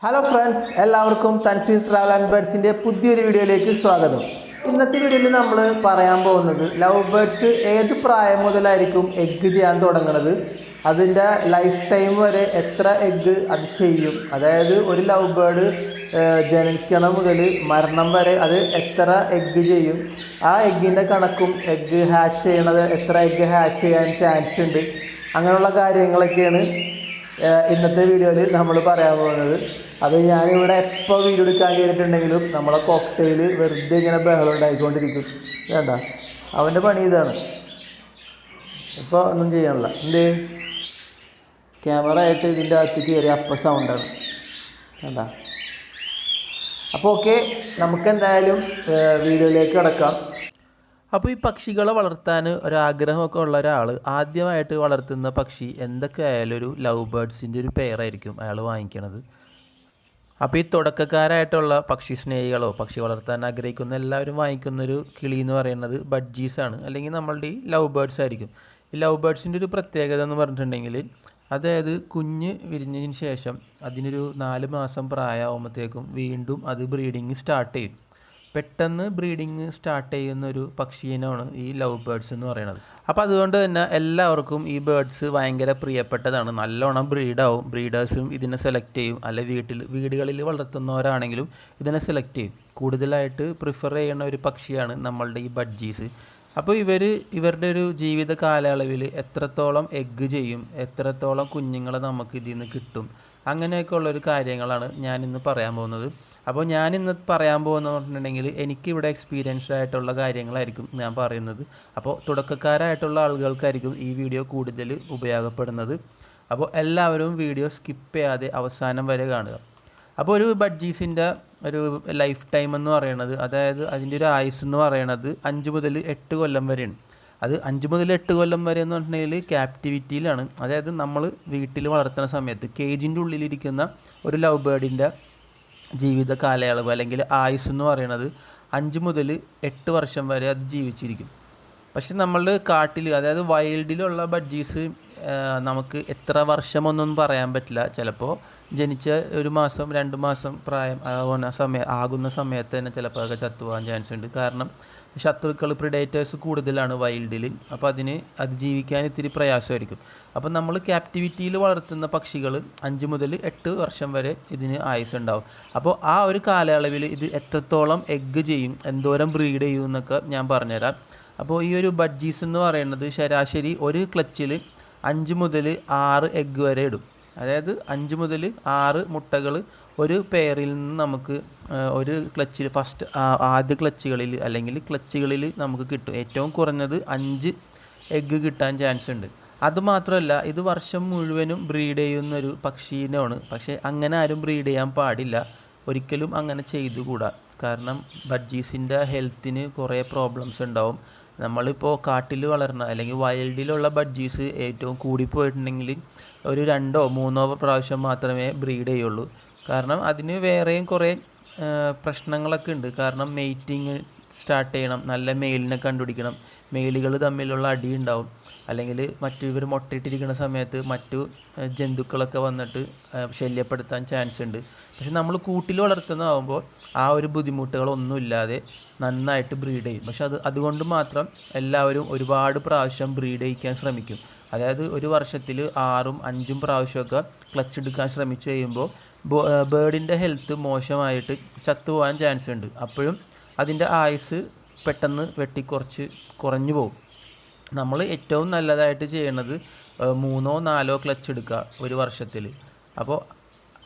Hello friends, എല്ലാവർക്കും Thanseer travel and ബേർഡ്സിൻ്റെ പുതിയൊരു വീഡിയോയിലേക്ക് സ്വാഗതം. ഇന്നത്തെ വീഡിയോയിൽ നമ്മൾ പറയാൻ പോകുന്നത് ലവ് ബേർഡ്സ് ഏത് പ്രായം മുതലായിരിക്കും എഗ്ഗ് ചെയ്യാൻ തുടങ്ങുന്നത്, അതിൻ്റെ ലൈഫ് ടൈം വരെ എത്ര എഗ്ഗ് അത് ചെയ്യും, അതായത് ഒരു ലവ് ബേർഡ് ജനിക്കണം മുതൽ മരണം വരെ അത് എത്ര എഗ്ഗ് ചെയ്യും, ആ എഗ്ഗിൻ്റെ കണക്കും എഗ്ഗ് ഹാച്ച് ചെയ്യണത് എത്ര എഗ്ഗ് ഹാച്ച് ചെയ്യാൻ ചാൻസ് ഉണ്ട്, അങ്ങനെയുള്ള കാര്യങ്ങളൊക്കെയാണ് ഇന്നത്തെ വീഡിയോയിൽ നമ്മൾ പറയാൻ പോകുന്നത്. അത് ഞാനിവിടെ എപ്പോൾ വീഡിയോ എടുക്കാൻ കയറിയിട്ടുണ്ടെങ്കിലും നമ്മളെ കോക്ടെയിൽ വെറുതെ ഇങ്ങനെ ബഹളം ഉണ്ടായിക്കൊണ്ടിരിക്കും. വേണ്ട, അവൻ്റെ പണി ഇതാണ്. ഇപ്പോൾ ഒന്നും ചെയ്യാനില്ല, എന്ത് ക്യാമറ ആയിട്ട് ഇതിൻ്റെ അകത്ത് കയറി അപ്പം സൗണ്ടാണ്. വേണ്ട. അപ്പോൾ ഓക്കെ, നമുക്കെന്തായാലും വീഡിയോയിലേക്ക് കിടക്കാം. അപ്പോൾ ഈ പക്ഷികളെ വളർത്താൻ ഒരാഗ്രഹമൊക്കെ ഉള്ള ഒരാൾ ആദ്യമായിട്ട് വളർത്തുന്ന പക്ഷി എന്തൊക്കെ ആയാലും ഒരു ലവ് ബേർഡ്സിൻ്റെ ഒരു പെയറായിരിക്കും അയാൾ വാങ്ങിക്കണത്. അപ്പോൾ ഈ തുടക്കക്കാരായിട്ടുള്ള പക്ഷി സ്നേഹികളോ പക്ഷി വളർത്താൻ ആഗ്രഹിക്കുന്ന എല്ലാവരും വാങ്ങിക്കുന്നൊരു കിളി എന്ന് പറയുന്നത് ബഡ്ജീസാണ്, അല്ലെങ്കിൽ നമ്മളുടെ ഈ ലവ് ബേർഡ്സ് ആയിരിക്കും. ഈ ലവ് ബേർഡ്സിൻ്റെ ഒരു പ്രത്യേകത എന്ന് പറഞ്ഞിട്ടുണ്ടെങ്കിൽ, അതായത് കുഞ്ഞ് വിരിഞ്ഞതിന് ശേഷം അതിനൊരു 4 മാസം പ്രായമാകുമ്പോഴത്തേക്കും വീണ്ടും അത് ബ്രീഡിങ് സ്റ്റാർട്ട് ചെയ്യും. പെട്ടെന്ന് ബ്രീഡിങ് സ്റ്റാർട്ട് ചെയ്യുന്നൊരു പക്ഷീനാണ് ഈ ലവ് ബേർഡ്സ് എന്ന് പറയുന്നത്. അപ്പോൾ അതുകൊണ്ട് തന്നെ എല്ലാവർക്കും ഈ ബേർഡ്സ് ഭയങ്കര പ്രിയപ്പെട്ടതാണ്. നല്ലോണം ബ്രീഡാവും, ബ്രീഡേഴ്സും ഇതിനെ സെലക്ട് ചെയ്യും, അല്ലെ വീടുകളിൽ വളർത്തുന്നവരാണെങ്കിലും ഇതിനെ സെലക്ട് ചെയ്യും. കൂടുതലായിട്ട് പ്രിഫർ ചെയ്യുന്ന ഒരു പക്ഷിയാണ് നമ്മളുടെ ഈ ബഡ്ജീസ്. അപ്പോൾ ഇവരുടെ ഒരു ജീവിത കാലയളവിൽ എത്രത്തോളം എഗ്ഗ് ചെയ്യും, എത്രത്തോളം കുഞ്ഞുങ്ങളെ നമുക്ക് ഇതിൽ നിന്ന് കിട്ടും, അങ്ങനെയൊക്കെ ഉള്ളൊരു കാര്യങ്ങളാണ് ഞാനിന്ന് പറയാൻ പോകുന്നത്. അപ്പോൾ ഞാനിന്ന് പറയാൻ പോകുന്നത് പറഞ്ഞിട്ടുണ്ടെങ്കിൽ എനിക്കിവിടെ എക്സ്പീരിയൻസ്ഡ് ആയിട്ടുള്ള കാര്യങ്ങളായിരിക്കും ഞാൻ പറയുന്നത്. അപ്പോൾ തുടക്കക്കാരായിട്ടുള്ള ആളുകൾക്കായിരിക്കും ഈ വീഡിയോ കൂടുതൽ ഉപയോഗപ്പെടുന്നത്. അപ്പോൾ എല്ലാവരും വീഡിയോ സ്കിപ്പ് ചെയ്യാതെ അവസാനം വരെ കാണുക. അപ്പോൾ ഒരു ബഡ്ജീസിൻ്റെ ഒരു ലൈഫ് ടൈം എന്ന് പറയുന്നത്, അതായത് അതിൻ്റെ ഒരു ആയുസ് എന്ന് പറയുന്നത് 5 മുതൽ 8 കൊല്ലം വരെയാണ്. അത് 5 മുതൽ 8 കൊല്ലം വരെ എന്ന് പറഞ്ഞിട്ടുണ്ടെങ്കിൽ ക്യാപ്റ്റിവിറ്റിയിലാണ്. അതായത് നമ്മൾ വീട്ടിൽ വളർത്തുന്ന സമയത്ത് കേജിൻ്റെ ഉള്ളിലിരിക്കുന്ന ഒരു ലവ് ബേർഡിൻ്റെ ജീവിത കാലയളവ് അല്ലെങ്കിൽ ആയുസ് എന്ന് പറയുന്നത് 5 മുതൽ 8 വർഷം വരെ അത് ജീവിച്ചിരിക്കും. പക്ഷെ നമ്മളുടെ കാട്ടിൽ, അതായത് വൈൽഡിലുള്ള ബഡ്ജീസ് നമുക്ക് എത്ര വർഷമൊന്നും പറയാൻ പറ്റില്ല. ചിലപ്പോൾ ജനിച്ച 1 മാസം 2 മാസം പ്രായം ആകുന്ന സമയത്ത് തന്നെ ചിലപ്പോൾ അതൊക്കെ ചത്തുപോകാൻ ചാൻസ് ഉണ്ട്. കാരണം ശത്രുക്കൾ, പ്രിഡേറ്റേഴ്സ് കൂടുതലാണ് വൈൽഡിൽ. അപ്പോൾ അത് ജീവിക്കാൻ ഇത്തിരി പ്രയാസമായിരിക്കും. അപ്പോൾ നമ്മൾ ക്യാപ്റ്റിവിറ്റിയിൽ വളർത്തുന്ന പക്ഷികൾ 5 മുതൽ 8 വർഷം വരെ ഇതിന് ആയുസ് ഉണ്ടാവും. അപ്പോൾ ആ ഒരു കാലയളവിൽ ഇത് എത്രത്തോളം എഗ്ഗ് ചെയ്യും, എന്തോരം ബ്രീഡ് ചെയ്യും എന്നൊക്കെ ഞാൻ പറഞ്ഞുതരാം. അപ്പോൾ ഈ ഒരു ബഡ്ജീസ് എന്ന് പറയുന്നത് ശരാശരി ഒരു ക്ലച്ചിൽ 5 മുതൽ 6 എഗ്ഗ് വരെ ഇടും. അതായത് 5 മുതൽ 6 മുട്ടകൾ ഒരു പെയറിൽ നിന്ന് നമുക്ക് ഒരു ക്ലച്ചിൽ ആദ്യ ക്ലച്ചുകളിൽ അല്ലെങ്കിൽ ക്ലച്ചുകളിൽ നമുക്ക് കിട്ടും. ഏറ്റവും കുറഞ്ഞത് 5 എഗ്ഗ് കിട്ടാൻ ചാൻസ് ഉണ്ട്. അതുമാത്രമല്ല, ഇത് വർഷം മുഴുവനും ബ്രീഡ് ചെയ്യുന്നൊരു പക്ഷീനാണ്. പക്ഷേ അങ്ങനെ ആരും ബ്രീഡ് ചെയ്യാൻ പാടില്ല, ഒരിക്കലും അങ്ങനെ ചെയ്തുകൂടാ. കാരണം ബഡ്ജീസിൻ്റെ ഹെൽത്തിന് കുറേ പ്രോബ്ലംസ് ഉണ്ടാവും. നമ്മളിപ്പോൾ കാട്ടിൽ വളർന്ന അല്ലെങ്കിൽ വൈൽഡിലുള്ള ബഡ്ജീസ് ഏറ്റവും കൂടിപ്പോയിട്ടുണ്ടെങ്കിൽ ഒരു 2 or 3 പ്രാവശ്യം മാത്രമേ ബ്രീഡ് ചെയ്യുള്ളൂ. കാരണം അതിന് വേറെയും കുറേ പ്രശ്നങ്ങളൊക്കെ ഉണ്ട്. കാരണം മെയ്റ്റിങ് സ്റ്റാർട്ട് ചെയ്യണം, നല്ല മെയിലിനെ കണ്ടുപിടിക്കണം, മെയിലുകൾ തമ്മിലുള്ള അടി ഉണ്ടാവും, അല്ലെങ്കിൽ ഇവർ മുട്ടയിട്ടിരിക്കുന്ന സമയത്ത് മറ്റു ജന്തുക്കളൊക്കെ വന്നിട്ട് ശല്യപ്പെടുത്താൻ ചാൻസ് ഉണ്ട്. പക്ഷെ നമ്മൾ കൂട്ടിൽ വളർത്തുന്നതാകുമ്പോൾ ആ ഒരു ബുദ്ധിമുട്ടുകളൊന്നുമില്ലാതെ നന്നായിട്ട് ബ്രീഡ് ചെയ്യും. പക്ഷെ അതുകൊണ്ട് മാത്രം എല്ലാവരും ഒരുപാട് പ്രാവശ്യം ബ്രീഡ് ചെയ്യിക്കാൻ ശ്രമിക്കും. അതായത് ഒരു വർഷത്തിൽ 6ഉം 5ഉം പ്രാവശ്യമൊക്കെ ക്ലച്ച് എടുക്കാൻ ശ്രമിച്ചു കഴിയുമ്പോൾ ബേർഡിൻ്റെ ഹെൽത്ത് മോശമായിട്ട് ചത്തുപോകാൻ ചാൻസ് ഉണ്ട്. അപ്പോഴും അതിൻ്റെ ആയുസ് പെട്ടെന്ന് കുറഞ്ഞു പോകും. നമ്മൾ ഏറ്റവും നല്ലതായിട്ട് ചെയ്യണത് 3 or 4 ക്ലച്ച് എടുക്കുക ഒരു വർഷത്തിൽ. അപ്പോൾ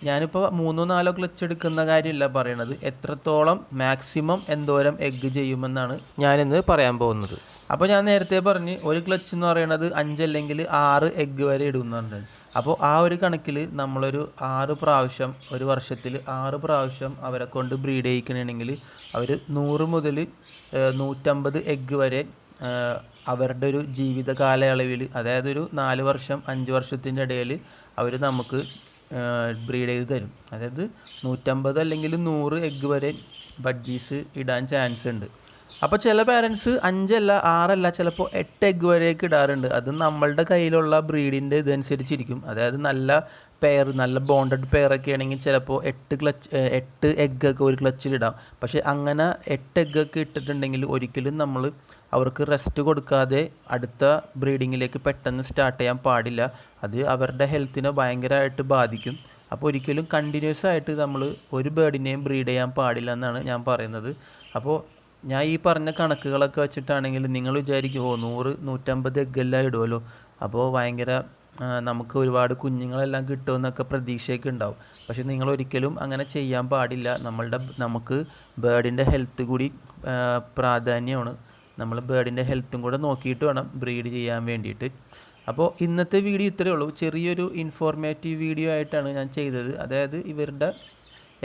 ഞാനിപ്പോൾ 3 or 4 ക്ലച്ച് എടുക്കുന്ന കാര്യമില്ല പറയണത്, എത്രത്തോളം മാക്സിമം എന്തോരം എഗ്ഗ് ചെയ്യുമെന്നാണ് ഞാനിന്ന് പറയാൻ പോകുന്നത്. അപ്പോൾ ഞാൻ നേരത്തെ പറഞ്ഞ് ഒരു ക്ലച്ച് എന്ന് പറയുന്നത് 5 അല്ലെങ്കിൽ 6 എഗ്ഗ് വരെ ഇടുന്നുണ്ട്. അപ്പോൾ ആ ഒരു കണക്കിൽ നമ്മളൊരു 6 പ്രാവശ്യം ഒരു വർഷത്തിൽ 6 പ്രാവശ്യം അവരെ കൊണ്ട് ബ്രീഡ് ചെയ്യിക്കണമെങ്കിൽ അവർ 100 മുതൽ 150 എഗ്ഗ് വരെ അവരുടെ ഒരു ജീവിത കാലയളവിൽ, അതായത് ഒരു 4 വർഷം 5 വർഷത്തിൻ്റെ ഇടയിൽ അവർ നമുക്ക് ബ്രീഡ് ചെയ്ത് തരും. അതായത് 150 അല്ലെങ്കിൽ 100 എഗ്ഗ് വരെ ബഡ്ജീസ് ഇടാൻ ചാൻസ് ഉണ്ട്. അപ്പോൾ ചില പാരൻസ് 5 അല്ല 6 അല്ല ചിലപ്പോൾ 8 എഗ്ഗ് വരെയൊക്കെ ഇടാറുണ്ട്. അത് നമ്മളുടെ കയ്യിലുള്ള ബ്രീഡിൻ്റെ ഇതനുസരിച്ചിരിക്കും. അതായത് നല്ല പെയർ നല്ല ബോണ്ടഡ് പെയറൊക്കെ ആണെങ്കിൽ ചിലപ്പോൾ 8 എഗ്ഗൊക്കെ ഒരു ക്ലച്ചിലിടാം. പക്ഷേ അങ്ങനെ 8 എഗ്ഗൊക്കെ ഇട്ടിട്ടുണ്ടെങ്കിൽ ഒരിക്കലും നമ്മൾ അവർക്ക് റെസ്റ്റ് കൊടുക്കാതെ അടുത്ത ബ്രീഡിങ്ങിലേക്ക് പെട്ടെന്ന് സ്റ്റാർട്ട് ചെയ്യാൻ പാടില്ല. അത് അവരുടെ ഹെൽത്തിനെ ഭയങ്കരമായിട്ട് ബാധിക്കും. അപ്പോൾ ഒരിക്കലും കണ്ടിന്യൂസ് ആയിട്ട് നമ്മൾ ഒരു ബേർഡിനെയും ബ്രീഡ് ചെയ്യാൻ പാടില്ല എന്നാണ് ഞാൻ പറയുന്നത്. അപ്പോൾ ഞാൻ ഈ പറഞ്ഞ കണക്കുകളൊക്കെ വെച്ചിട്ടാണെങ്കിൽ നിങ്ങൾ വിചാരിക്കും 100-150 എഗ്ഗെല്ലാം ഇടുമല്ലോ, അപ്പോൾ ഭയങ്കര നമുക്ക് ഒരുപാട് കുഞ്ഞുങ്ങളെല്ലാം കിട്ടുമെന്നൊക്കെ പ്രതീക്ഷയൊക്കെ ഉണ്ടാവും. പക്ഷേ നിങ്ങൾ ഒരിക്കലും അങ്ങനെ ചെയ്യാൻ പാടില്ല. നമുക്ക് ബേർഡിൻ്റെ ഹെൽത്ത് കൂടി പ്രാധാന്യമാണ്. നമ്മൾ ബേർഡിൻ്റെ ഹെൽത്തും കൂടെ നോക്കിയിട്ട് വേണം ബ്രീഡ് ചെയ്യാൻ വേണ്ടിയിട്ട്. അപ്പോൾ ഇന്നത്തെ വീഡിയോ ഇത്രയേ ഉള്ളൂ. ചെറിയൊരു ഇൻഫോർമേറ്റീവ് വീഡിയോ ആയിട്ടാണ് ഞാൻ ചെയ്തത്. അതായത് ഇവരുടെ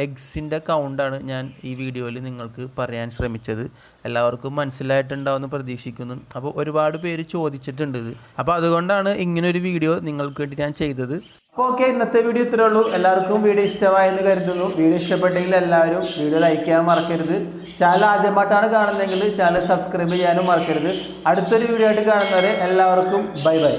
എഗ്സിൻ്റെ കൗണ്ടാണ് ഞാൻ ഈ വീഡിയോയിൽ നിങ്ങൾക്ക് പറയാൻ ശ്രമിച്ചത്. എല്ലാവർക്കും മനസ്സിലായിട്ടുണ്ടാവുമെന്ന് പ്രതീക്ഷിക്കുന്നു. അപ്പോൾ ഒരുപാട് പേര് ചോദിച്ചിട്ടുണ്ട് ഇത്. അപ്പോൾ അതുകൊണ്ടാണ് ഇങ്ങനൊരു വീഡിയോ നിങ്ങൾക്ക് വേണ്ടി ഞാൻ ചെയ്തത്. അപ്പോൾ ഓക്കെ, ഇന്നത്തെ വീഡിയോ ഇത്രയേ ഉള്ളൂ. എല്ലാവർക്കും വീഡിയോ ഇഷ്ടമായെന്ന് കരുതുന്നു. വീഡിയോ ഇഷ്ടപ്പെട്ടെങ്കിൽ എല്ലാവരും വീഡിയോ ലൈക്ക് ചെയ്യാൻ മറക്കരുത്. ചാനൽ ആദ്യമായിട്ടാണ് കാണുന്നതെങ്കിൽ ചാനൽ സബ്സ്ക്രൈബ് ചെയ്യാനും മറക്കരുത്. അടുത്തൊരു വീഡിയോ ആയിട്ട് കാണുന്നവരെ എല്ലാവർക്കും ബൈ ബൈ.